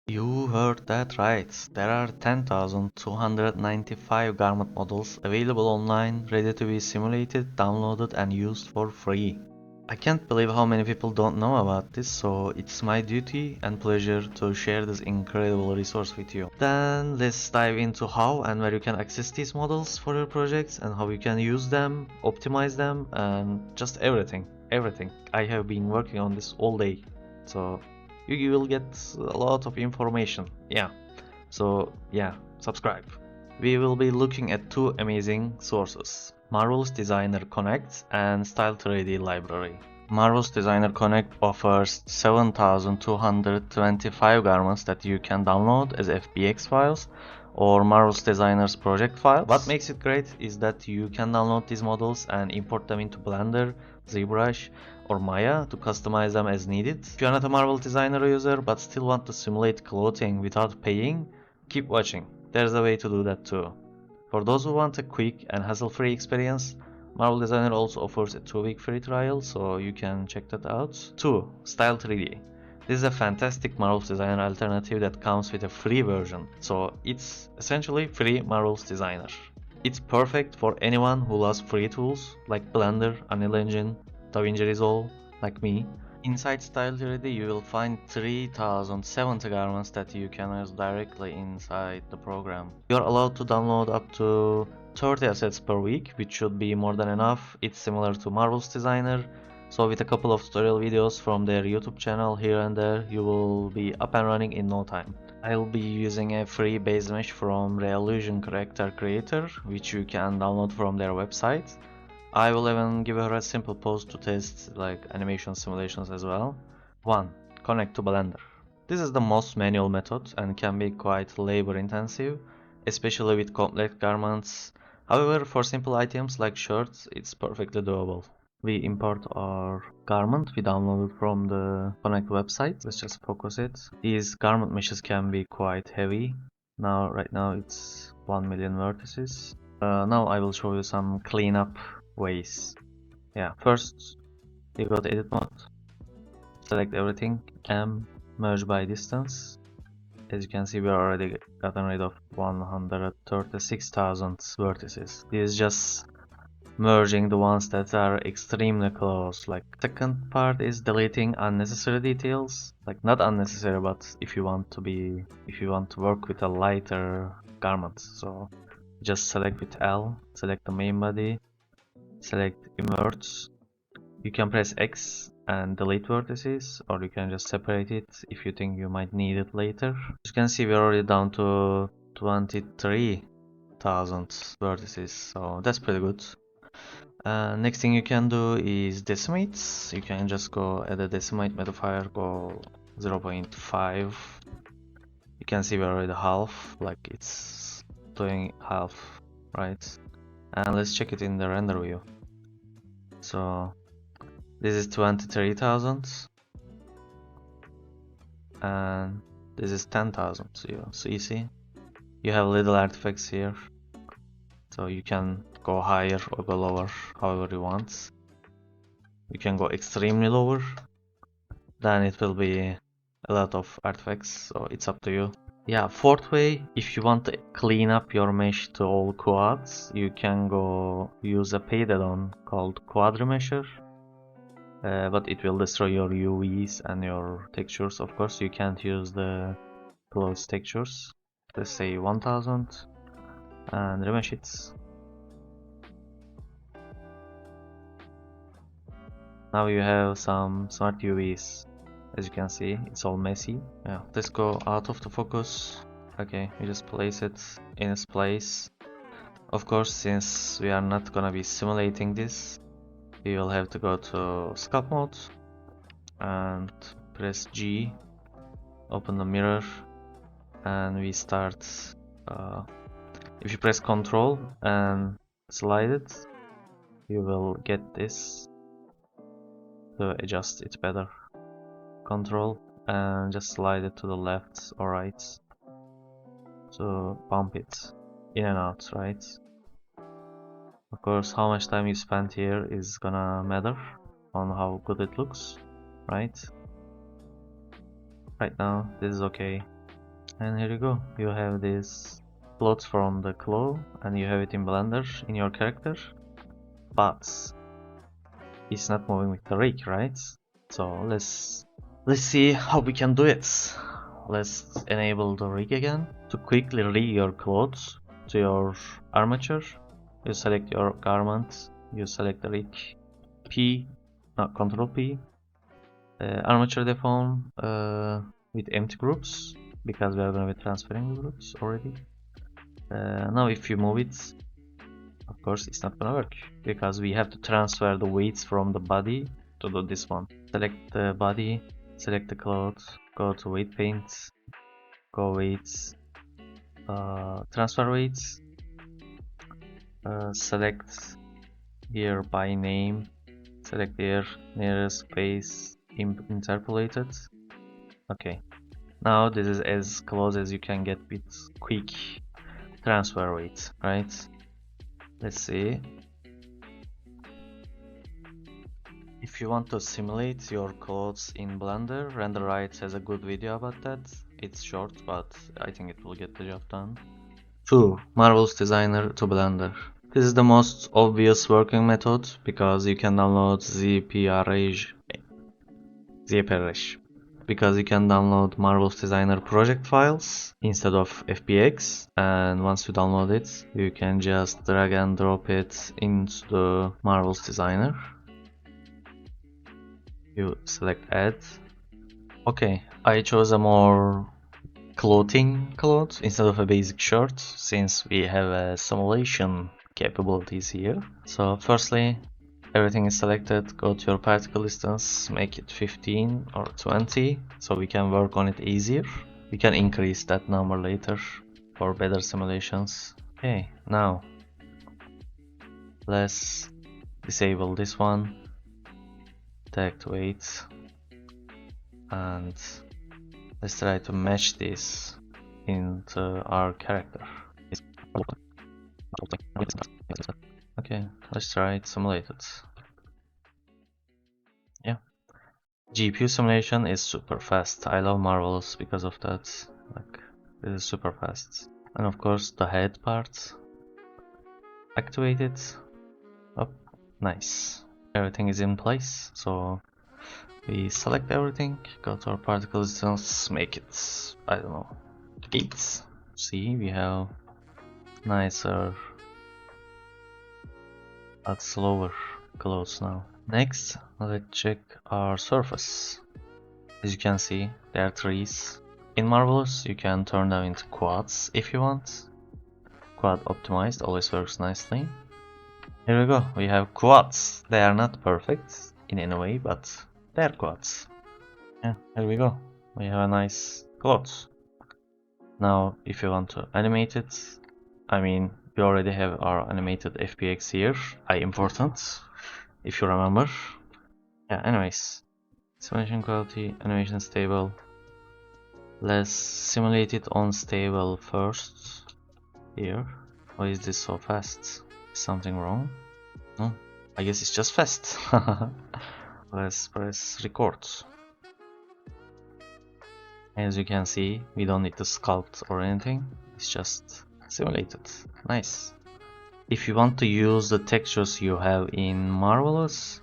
You heard that right. There are 10,295 garment models available online, ready to be simulated, downloaded, and used for free. I can't believe how many people don't know about this, so it's my duty and pleasure to share this incredible resource with you. Then let's dive into how and where you can access these models for your projects and how you can use them, optimize them, and just everything. Everything. I have been working on this all day, so you will get a lot of information. Yeah. So yeah, subscribe. We will be looking at two amazing sources, Marvel's Designer Connect and Style3D Library. Marvel's Designer Connect offers 7,225 garments that you can download as FBX files or Marvel's Designer's project files. What makes it great is that you can download these models and import them into Blender, ZBrush, or Maya to customize them as needed. If you're not a Marvel Designer user but still want to simulate clothing without paying, keep watching. There's a way to do that too. For those who want a quick and hassle-free experience, Marvel Designer also offers a 2-week free trial, so you can check that out. 2. Style3D. This is a fantastic Marvel's Designer alternative that comes with a free version, so it's essentially free Marvel's Designer. It's perfect for anyone who loves free tools like Blender, Unreal Engine, DaVinci Resolve, like me. Inside Style3D you will find 3070 garments that you can use directly inside the program. You are allowed to download up to 30 assets per week, which should be more than enough. It's similar to Marvel's Designer, so with a couple of tutorial videos from their YouTube channel here and there, you will be up and running in no time. I'll be using a free base mesh from Reallusion Character Creator, which you can download from their website. I will even give her a simple post to test like animation simulations as well. 1. Connect to Blender. This is the most manual method and can be quite labor intensive, especially with complex garments. However, for simple items like shirts, it's perfectly doable. We import our garment we downloaded from the Connect website. Let's just focus it. These garment meshes can be quite heavy. Right now it's 1 million vertices. Now I will show you some cleanup ways. Yeah, first you go to edit mode, select everything, and merge by distance. As you can see, we already gotten rid of 136,000 vertices. This is just merging the ones that are extremely close. Like, second part is deleting unnecessary details, like not unnecessary, but if you want to work with a lighter garment. So just select with L, select the main body, select emerge. You can press X and delete vertices, or you can just separate it if you think you might need it later. As you can see, we're already down to 23,000 vertices, so that's pretty good. Next thing you can do is decimate. You can just go add a decimate modifier, go 0.5. You can see we're already half, like it's doing half, right? And let's check it in the render view. So this is 23,000 and this is 10,000. So you see you have little artifacts here, so you can go higher or go lower however you want. You can go extremely lower, then it will be a lot of artifacts, so it's up to you. Yeah, fourth way, if you want to clean up your mesh to all quads, you can go use a paid add-on called Quad Remesher. But it will destroy your UVs and your textures. Of course, you can't use the close textures. Let's say 1000 and remesh it. Now you have some smart UVs. As you can see, it's all messy. Yeah, let's go out of the focus. Okay, we just place it in its place. Of course, since we are not gonna be simulating this, we will have to go to sculpt mode and press G, open the mirror, and we start. If you press Ctrl and slide it, you will get this to adjust it better. Ctrl and just slide it to the left or right, so bump it in and out, right? Of course, how much time you spent here is gonna matter on how good it looks, right? Right now, this is okay. And here you go, you have this clothes from the claw and you have it in Blender in your character, but it's not moving with the rig, right? So let's see how we can do it. Let's enable the rig again. To quickly rig your clothes to your armature, you select your garment, you select the rig P, no, Control P, armature deform with empty groups, because we are going to be transferring the groups already. Now if you move it, of course it's not gonna work, because we have to transfer the weights from the body to do this one. Select the body, select the clothes, go to weight paint, go weights, transfer weights, select here by name, select here nearest space interpolated. Okay, now this is as close as you can get with quick transfer weight, right? Let's see. If you want to simulate your clothes in Blender, RenderRite has a good video about that. It's short, but I think it will get the job done. 2. Marvelous Designer to Blender. This is the most obvious working method because you can download ZPRage because you can download Marvelous Designer project files instead of FBX, and once you download it you can just drag and drop it into the Marvelous Designer. You select add. Okay, I chose a more clothing cloth instead of a basic shirt, since we have a simulation capabilities here. So firstly, everything is selected, go to your particle distance, make it 15 or 20 so we can work on it easier. We can increase that number later for better simulations. Okay, now let's disable this one, deactivate, and let's try to match this into our character. Okay, let's try it simulated. Yeah, GPU simulation is super fast. I love Marvelous because of that. Like, it is super fast. And of course the head part activated. Oh, nice. Everything is in place, so we select everything, go to our particle distance, make it, I don't know, 8. See, we have nicer but slower clothes now. Next, let's check our surface. As you can see, there are trees. In Marvelous, you can turn them into quads if you want. Quad optimized always works nicely. Here we go, we have quads. They are not perfect in any way, but they are quads. Yeah, here we go. We have a nice clothes. Now, if you want to animate it, I mean, we already have our animated FBX here. I imported, if you remember. Yeah, anyways. Simulation quality, animation stable. Let's simulate it on stable first. Here. Why is this so fast? Is something wrong? No, I guess it's just fast. Let's press record. As you can see, we don't need to sculpt or anything. It's just simulated. Nice. If you want to use the textures you have in Marvelous,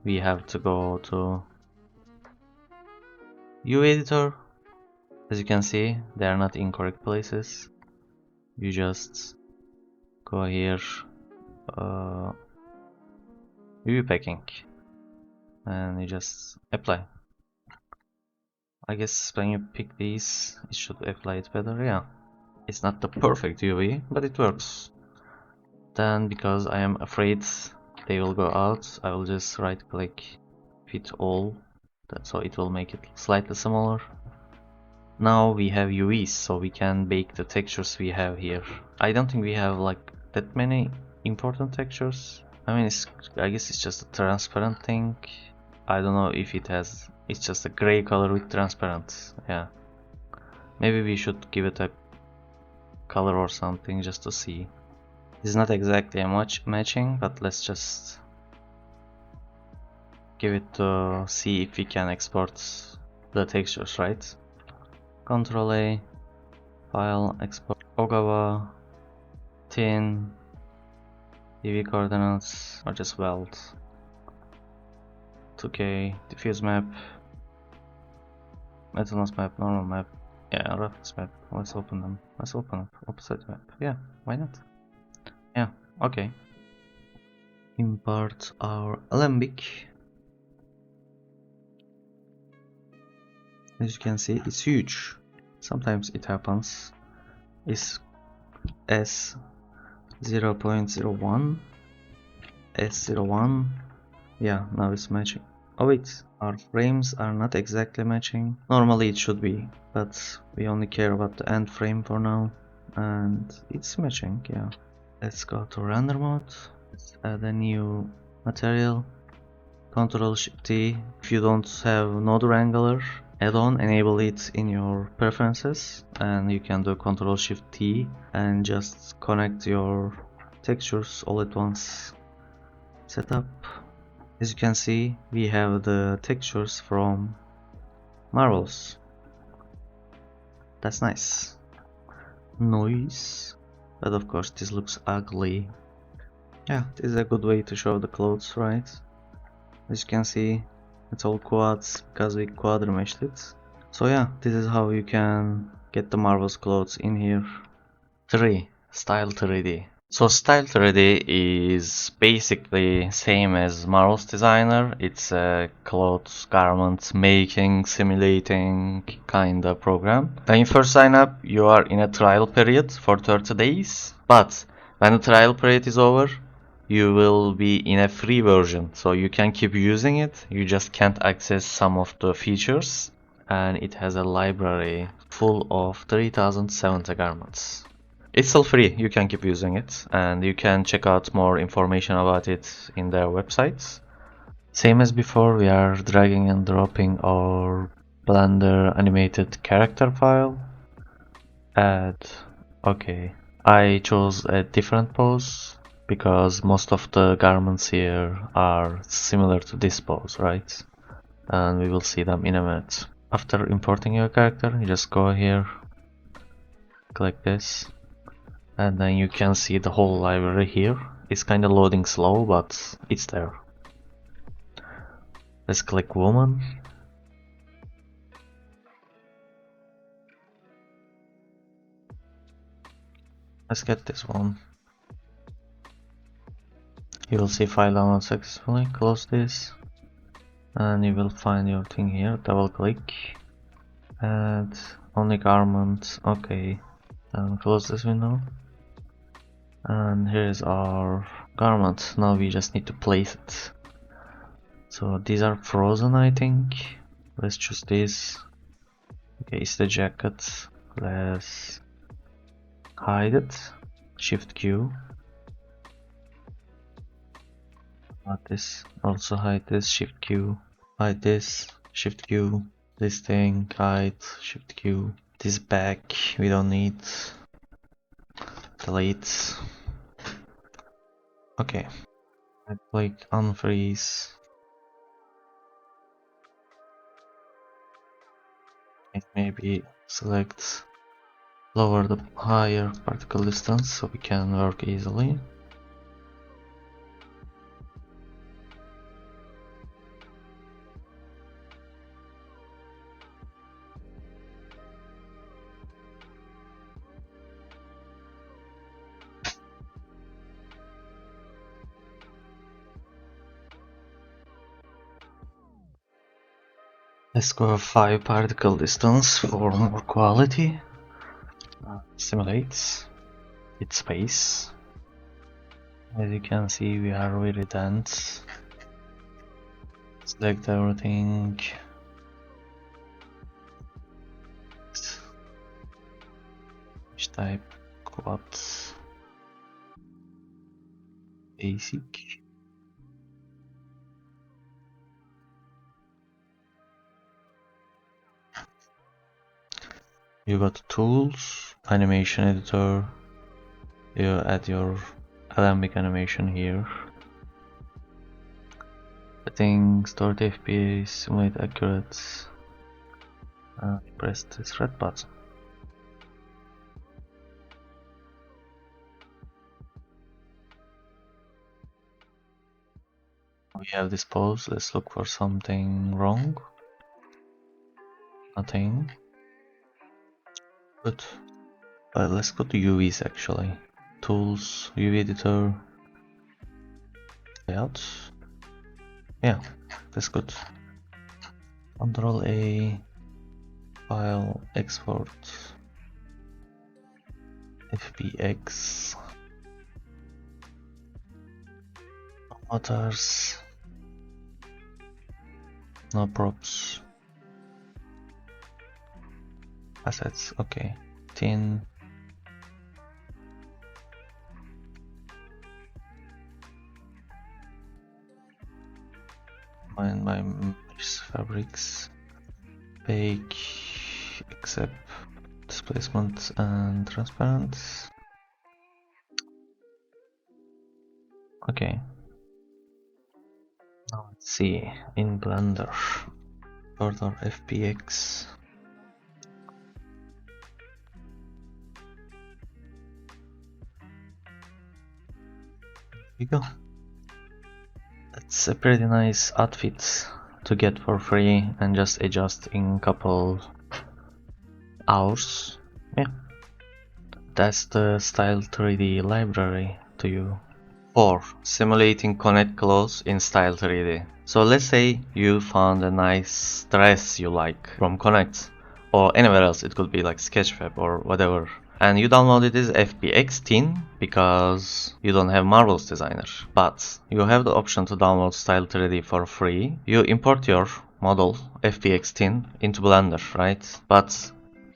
we have to go to UV editor. As you can see, they are not in correct places. You just go here, UV packing, and you just apply. I guess when you pick these, it should apply it better. Yeah, it's not the perfect UV, but it works. Then, because I am afraid they will go out, I will just right click fit all, so it will make it slightly smaller. Now we have UVs, so we can bake the textures we have here. I don't think we have like that many important textures. I mean, I guess it's just a transparent thing. I don't know if it has, it's just a gray color with transparent. Yeah, maybe we should give it a color or something just to see. This is not exactly a matching, but let's just give it to see if we can export the textures, right? Ctrl A, file, export Ogawa, thin, UV coordinates, or just weld, 2K, diffuse map, metalness map, normal map, yeah, roughness map. Let's open them. Let's open up opposite map. Yeah, why not? Yeah, okay. Import our alembic. As you can see, it's huge. Sometimes it happens. It's S0.01, S01. Yeah, now it's matching. Oh wait, our frames are not exactly matching. Normally it should be, but we only care about the end frame for now. And it's matching, yeah. Let's go to render mode. Let's add a new material. Ctrl-Shift-T. If you don't have Node Wrangler add-on, enable it in your preferences, and you can do Ctrl-Shift-T and just connect your textures all at once. Setup. As you can see, we have the textures from Marvels. That's nice. Noise. But of course this looks ugly. Yeah, this is a good way to show the clothes, right? As you can see, it's all quads because we quad remeshed it. So yeah, this is how you can get the Marvel's clothes in here. 3. Style3D. So Style3D is basically same as Marvel's Designer. It's a clothes garment making, simulating kinda program. When you first sign up, you are in a trial period for 30 days. But when the trial period is over, you will be in a free version, so you can keep using it. You just can't access some of the features. And it has a library full of 3070 garments. It's still free, you can keep using it, and you can check out more information about it in their websites. Same as before, we are dragging and dropping our Blender animated character file. Add. Okay, I chose a different pose because most of the garments here are similar to this pose, right? And we will see them in a minute. After importing your character, you just go here, click this, and then you can see the whole library here. It's kinda loading slow, but it's there. Let's click woman. Let's get this one. You will see file download successfully. Close this, and you will find your thing here. Double click, add only garment. Okay, then close this window. And here's our garment. Now we just need to place it. So these are frozen, I think. Let's choose this. Okay, it's the jacket. Let's hide it. Shift Q. Hide this. Also hide this. Shift Q. Hide this. Shift Q. This thing. Hide. Shift Q. This back we don't need. Delete. Okay. I click unfreeze. Maybe select lower the higher particle distance so we can work easily. Let's go 5 particle distance for more quality. Simulates its space. As you can see, we are really dense. Select everything. Which type? Quad. Basic. You got tools, animation editor. You add your alembic animation here. Settings, start FPS, simulate accurate. Press this red button. We have this pose. Let's look for something wrong. Nothing. Good. But let's go to UVs actually. Tools, UV editor, layout. Yeah, that's good. Control A, file, export, FBX, motors, no props, assets, okay, tin, find my fabrics, bake, accept, displacement and transparent. Okay. Now let's see in Blender. Order FBX. Here we go. That's a pretty nice outfit to get for free and just adjust in couple hours. Yeah. That's the Style3D library to you. 4. Simulating connect clothes in Style3D. So let's say you found a nice dress you like from Connect or anywhere else. It could be like Sketchfab or whatever. And you downloaded this FBX tin because you don't have Marvel's Designer. But you have the option to download Style3D for free. You import your model FBX tin into Blender, right? But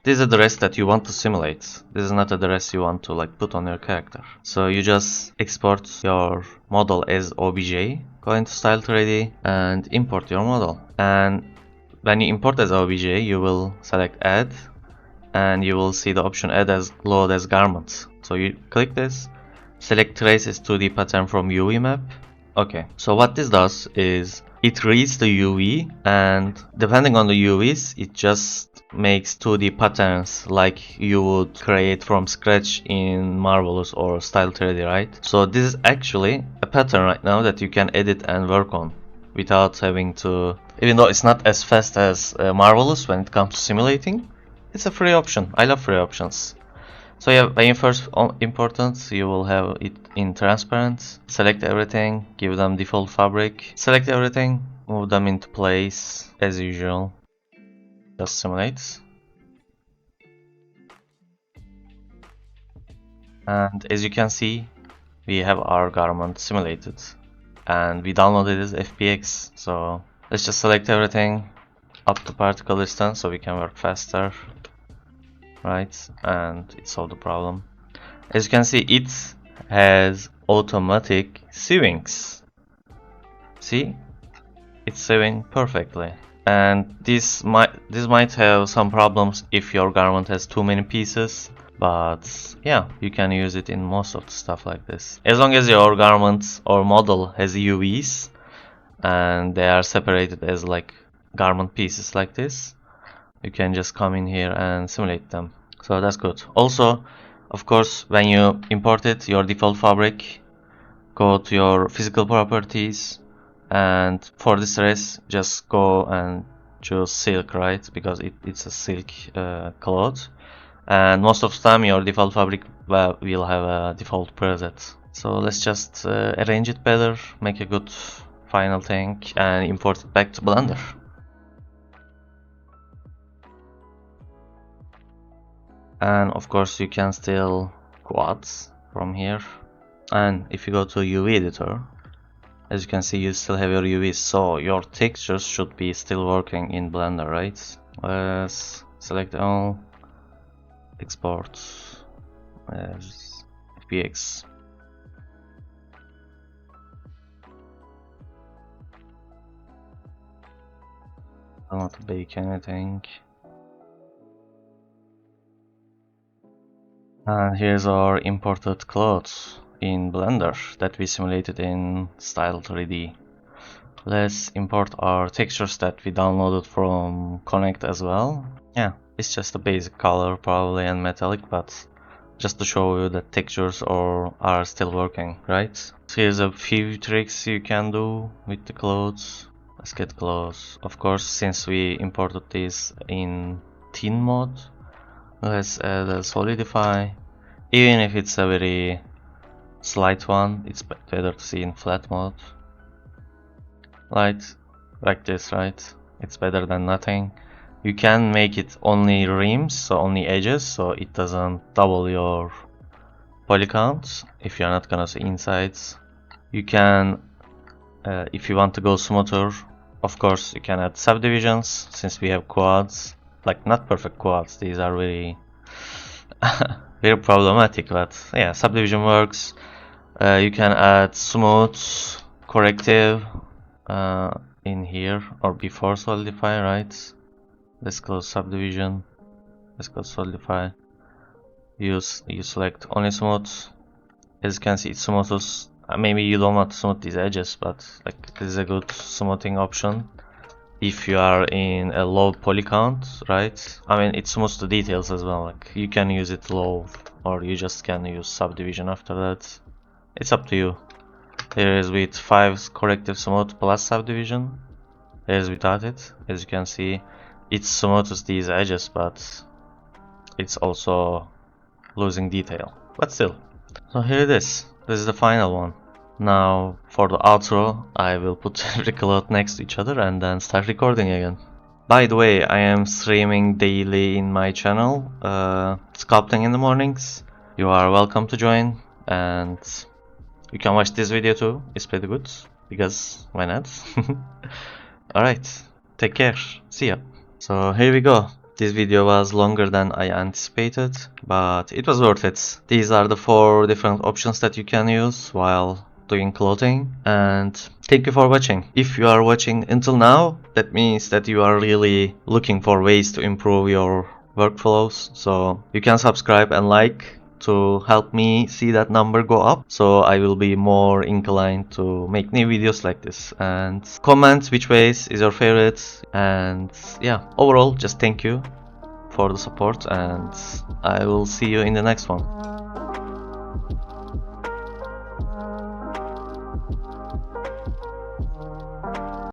this is a dress that you want to simulate. This is not a dress you want to like put on your character. So you just export your model as OBJ, go into Style3D and import your model. And when you import as OBJ, you will select add and you will see the option add as load as garment. So you click this, select trace as 2D pattern from UV map. Okay, so what this does is it reads the UV and depending on the UVs, it just makes 2D patterns like you would create from scratch in Marvelous or Style3D, right? So this is actually a pattern right now that you can edit and work on without having to, even though it's not as fast as Marvelous when it comes to simulating, it's a free option. I love free options. So yeah, when you first import it, you will have it in transparent. Select everything, give them default fabric. Select everything, move them into place as usual. Just simulate. And as you can see, we have our garment simulated. And we downloaded it as FBX. So let's just select everything up to particle distance so we can work faster. Right, and it solved the problem. As you can see, it has automatic sievings. See, it's sieving perfectly. And this might have some problems if your garment has too many pieces, but yeah, you can use it in most of the stuff like this. As long as your garment or model has UVs and they are separated as like garment pieces like this, you can just come in here and simulate them. So that's good. Also, of course, when you import it, your default fabric, go to your physical properties, and for this dress, just go and choose silk, right? Because it's a silk cloth. And most of the time, your default fabric will have a default preset. So let's just arrange it better, make a good final thing, and import it back to Blender. And of course you can still quads from here. And if you go to UV editor, as you can see, you still have your UVs, so your textures should be still working in Blender, right? Let's select all, export as FBX. I don't want to bake anything. And here's our imported clothes in Blender that we simulated in Style3D. Let's import our textures that we downloaded from Connect as well. Yeah, it's just a basic color probably and metallic, but just to show you that textures are still working, right? Here's a few tricks you can do with the clothes. Let's get close. Of course, since we imported this in thin mode, let's add a solidify. Even if it's a very slight one, it's better to see in flat mode. Like this, right? It's better than nothing. You can make it only rims, so only edges, so it doesn't double your poly count if you're not gonna see insides. You can, if you want to go smoother, of course you can add subdivisions, since we have quads. Like, not perfect quads, these are very very problematic, but yeah, subdivision works. You can add smooth corrective in here or before solidify, right? Let's close subdivision, let's go solidify. You select only smooth. As you can see, it smooths. Maybe you don't want to smooth these edges, but like, this is a good smoothing option if you are in a low poly count, right? I mean, it smooths the details as well. Like, you can use it low, or you just can use subdivision after that. It's up to you. Here is with 5 corrective smooth plus subdivision. Here is without it. As you can see, it smooths these edges, but it's also losing detail. But still. So here it is. This is the final one. Now for the outro, I will put every cloth next to each other and then start recording again. By the way, I am streaming daily in my channel, sculpting in the mornings. You are welcome to join, and you can watch this video too. It's pretty good, because why not? Alright, take care, see ya. So here we go. This video was longer than I anticipated, but it was worth it. These are the 4 different options that you can use while doing clothing, and thank you for watching. If you are watching until now, that means that you are really looking for ways to improve your workflows, so you can subscribe and like to help me see that number go up, so I will be more inclined to make new videos like this. And comment which ways is your favorite, and yeah, overall just thank you for the support, and I will see you in the next one.